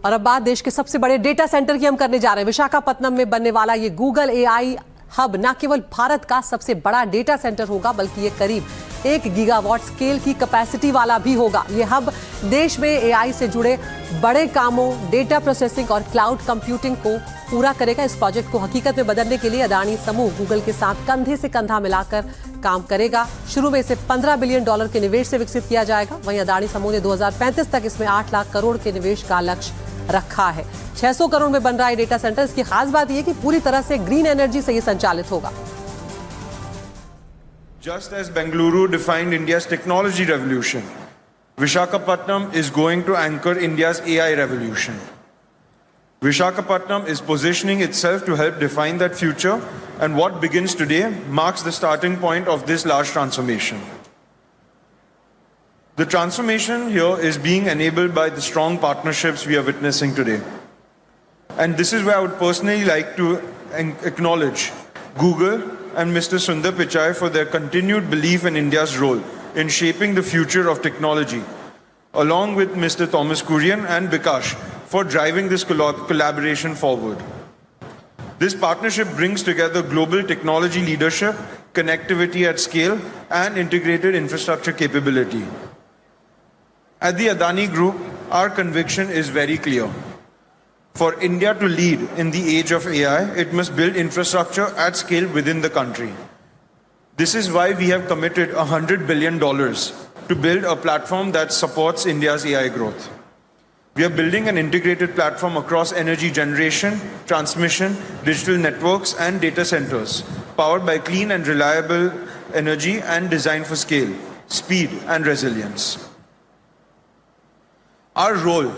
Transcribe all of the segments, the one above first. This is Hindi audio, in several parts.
और अब बात देश के सबसे बड़े डेटा सेंटर की हम करने जा रहे हैं। विशाखापत्तनम में बनने वाला ये गूगल एआई हब न केवल भारत का सबसे बड़ा डेटा सेंटर होगा, बल्कि ये करीब 1 गीगावाट स्केल की कैपेसिटी वाला भी होगा। ये हब देश में एआई से जुड़े बड़े कामों, डेटा प्रोसेसिंग और क्लाउड कंप्यूटिंग को पूरा करेगा। इस प्रोजेक्ट को हकीकत में बदलने के लिए अदानी समूह गूगल के साथ कंधे से कंधा मिलाकर काम करेगा। शुरू में इसे $15 बिलियन के निवेश से विकसित किया जाएगा। वहीं अदानी समूह ने 2035 तक इसमें 8 लाख करोड़ के निवेश का लक्ष्य रखा है। 600 करोड़ में बन रहा है डेटा सेंटर। इसकी खास बात यह कि पूरी तरह से ग्रीन एनर्जी से ये संचालित होगा। Just as Bengaluru defined India's technology revolution, Visakhapatnam is going to anchor India's AI revolution. Visakhapatnam is positioning itself to help define that future, and what begins today marks the starting point of this large transformation. The transformation here is being enabled by the strong partnerships we are witnessing today. And this is where I would personally like to acknowledge Google and Mr. Sundar Pichai for their continued belief in India's role in shaping the future of technology, along with Mr. Thomas Kurian and Bikash for driving this collaboration forward. This partnership brings together global technology leadership, connectivity at scale, and integrated infrastructure capability. At the Adani Group, our conviction is very clear. For India to lead in the age of AI, it must build infrastructure at scale within the country. This is why we have committed $100 billion to build a platform that supports India's AI growth. We are building an integrated platform across energy generation, transmission, digital networks, and data centers, powered by clean and reliable energy and designed for scale, speed, and resilience. Our role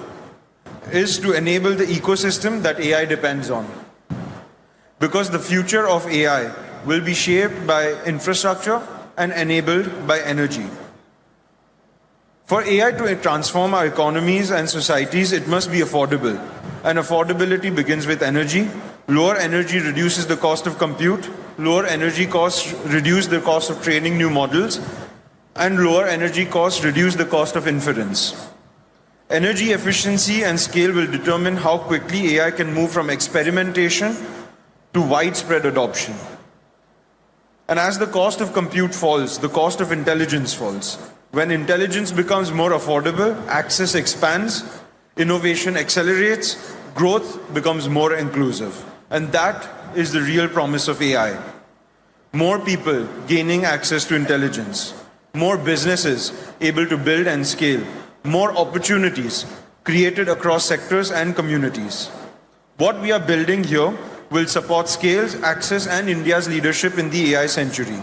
is to enable the ecosystem that AI depends on. Because the future of AI will be shaped by infrastructure and enabled by energy. For AI to transform our economies and societies, it must be affordable. And affordability begins with energy. Lower energy reduces the cost of compute. Lower energy costs reduce the cost of training new models. And lower energy costs reduce the cost of inference. Energy efficiency and scale will determine how quickly AI can move from experimentation to widespread adoption. And as the cost of compute falls, the cost of intelligence falls. When intelligence becomes more affordable, access expands, innovation accelerates, growth becomes more inclusive. And that is the real promise of AI. More people gaining access to intelligence, more businesses able to build and scale, more opportunities created across sectors and communities. What we are building here will support scales, access, and India's leadership in the AI century.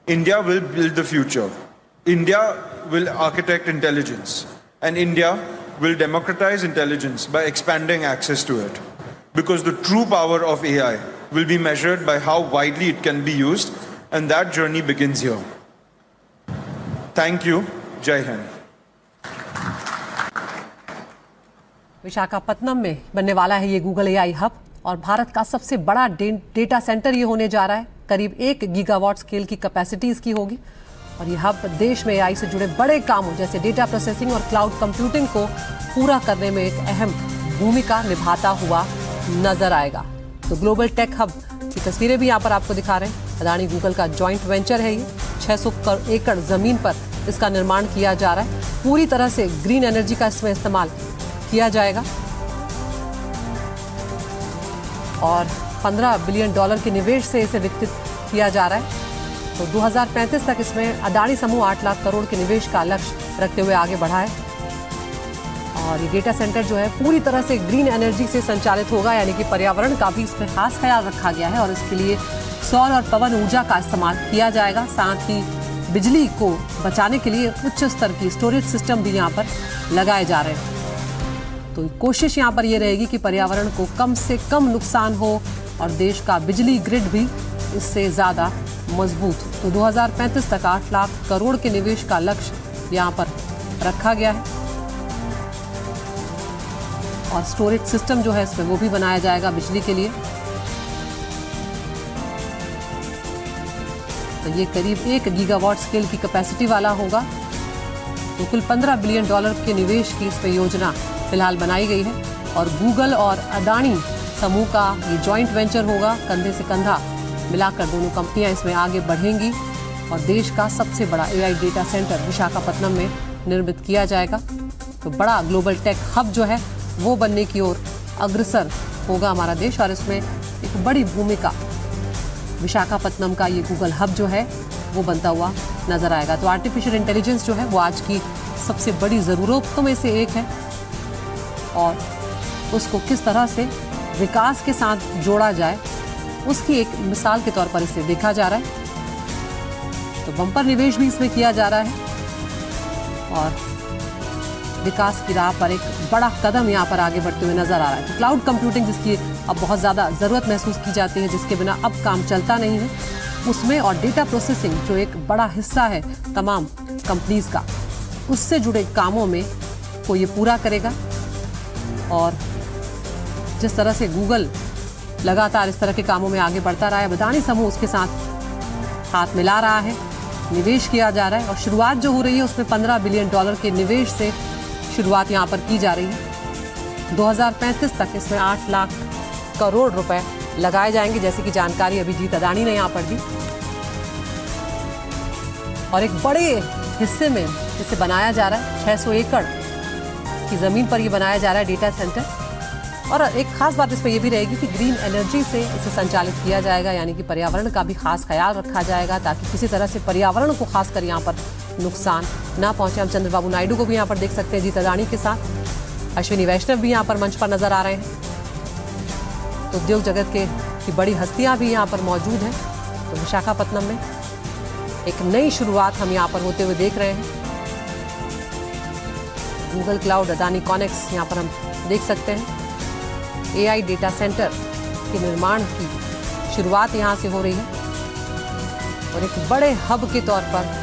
India will build the future. India will architect intelligence. And India will democratize intelligence by expanding access to it. Because the true power of AI will be measured by how widely it can be used, and that journey begins here. Thank you. Jai Hind. Visakhapatnam में बनने वाला है ये गूगल एआई हब और भारत का सबसे बड़ा डेटा सेंटर ये होने जा रहा है। करीब 1 गीगावाट स्केल की कैपेसिटी इसकी होगी और ये हब देश में एआई से जुड़े बड़े कामों जैसे डेटा प्रोसेसिंग और क्लाउड कंप्यूटिंग को पूरा करने में एक अहम भूमिका निभाता हुआ नजर आएगा। तो ग्लोबल टेक हब की तस्वीरें भी यहाँ पर आपको दिखा रहे हैं। अदानी गूगल का जॉइंट वेंचर है ये। 600 एकड़ जमीन पर इसका निर्माण किया जा रहा है। पूरी तरह से ग्रीन एनर्जी का इसमें इस्तेमाल किया जाएगा और $15 बिलियन के निवेश से इसे विकसित किया जा रहा है। तो 2035 तक इसमें अदानी समूह 8 लाख करोड़ के निवेश का लक्ष्य रखते हुए आगे बढ़ा है और ये डेटा सेंटर जो है पूरी तरह से ग्रीन एनर्जी से संचालित होगा, यानी कि पर्यावरण का भी इसमें खास ख्याल रखा गया है और इसके लिए सौर और पवन ऊर्जा का इस्तेमाल किया जाएगा। साथ ही बिजली को बचाने के लिए उच्च स्तर की स्टोरेज सिस्टम भी यहाँ पर लगाए जा रहे हैं। तो कोशिश यहाँ पर ये रहेगी कि पर्यावरण को कम से कम नुकसान हो और देश का बिजली ग्रिड भी इससे ज़्यादा मजबूत। तो 2035 तक 8 लाख करोड़ के निवेश का लक्ष्य यहाँ पर रखा गया है और स्टोरेज सिस्टम जो है इसमें वो भी बनाया जाएगा बिजली के लिए। तो ये करीब 1 गीगावाट स्केल की कैपेसिटी वाला होगा। तो कुल $15 बिलियन के निवेश की इसमें योजना फिलहाल बनाई गई है। और गूगल और अडानी समूह का ये जॉइंट वेंचर होगा। कंधे से कंधा मिलाकर दोनों कंपनियां इसमें आगे बढ़ेंगी और देश का सबसे बड़ा एआई डेटा सेंटर विशाखापत्तनम में निर्मित किया जाएगा। तो बड़ा ग्लोबल टेक हब जो है वो बनने की ओर अग्रसर होगा हमारा देश और इसमें एक बड़ी भूमिका विशाखापत्तनम का ये गूगल हब जो है वो बनता हुआ नजर आएगा। तो आर्टिफिशियल इंटेलिजेंस जो है वो आज की सबसे बड़ी ज़रूरतों में से एक है और उसको किस तरह से विकास के साथ जोड़ा जाए उसकी एक मिसाल के तौर पर इसे देखा जा रहा है। तो बम्पर निवेश भी इसमें किया जा रहा है और विकास की राह पर एक बड़ा कदम यहाँ पर आगे बढ़ते हुए नजर आ रहा है। तो क्लाउड कंप्यूटिंग जिसकी अब बहुत ज़्यादा ज़रूरत महसूस की जाती है, जिसके बिना अब काम चलता नहीं है, उसमें और डेटा प्रोसेसिंग जो एक बड़ा हिस्सा है तमाम कंपनीज का, उससे जुड़े कामों में को ये पूरा करेगा। और जिस तरह से गूगल लगातार इस तरह के कामों में आगे बढ़ता रहा है, अडानी समूह उसके साथ हाथ मिला रहा है, निवेश किया जा रहा है और शुरुआत जो हो रही है उसमें $15 बिलियन के निवेश से शुरुआत यहाँ पर की जा रही है। 2035 तक इसमें 8 लाख करोड़ रुपए लगाए जाएंगे, जैसे कि जानकारी अभिजीत अडानी ने यहाँ पर दी। और एक बड़े हिस्से में इसे बनाया जा रहा है, 600 एकड़ की ज़मीन पर ये बनाया जा रहा है डेटा सेंटर। और एक खास बात इसमें यह भी रहेगी कि ग्रीन एनर्जी से इसे संचालित किया जाएगा, यानी कि पर्यावरण का भी खास ख्याल रखा जाएगा ताकि किसी तरह से पर्यावरण को खासकर यहाँ पर नुकसान ना पहुंचे। हम चंद्रबाबू नायडू को भी यहाँ पर देख सकते हैं अजीत अडानी के साथ। अश्विनी वैष्णव भी यहाँ पर मंच पर नजर आ रहे हैं। तो उद्योग जगत की बड़ी हस्तियाँ भी यहाँ पर मौजूद हैं। तो विशाखापत्तनम में एक नई शुरुआत हम यहाँ पर होते हुए देख रहे हैं। गूगल क्लाउड, अडानी कॉनेक्स यहाँ पर हम देख सकते हैं। एआई डेटा सेंटर के निर्माण की शुरुआत यहाँ से हो रही है और एक बड़े हब के तौर पर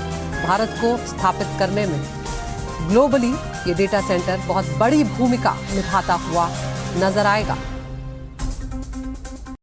भारत को स्थापित करने में ग्लोबली ये डेटा सेंटर बहुत बड़ी भूमिका निभाता हुआ नजर आएगा।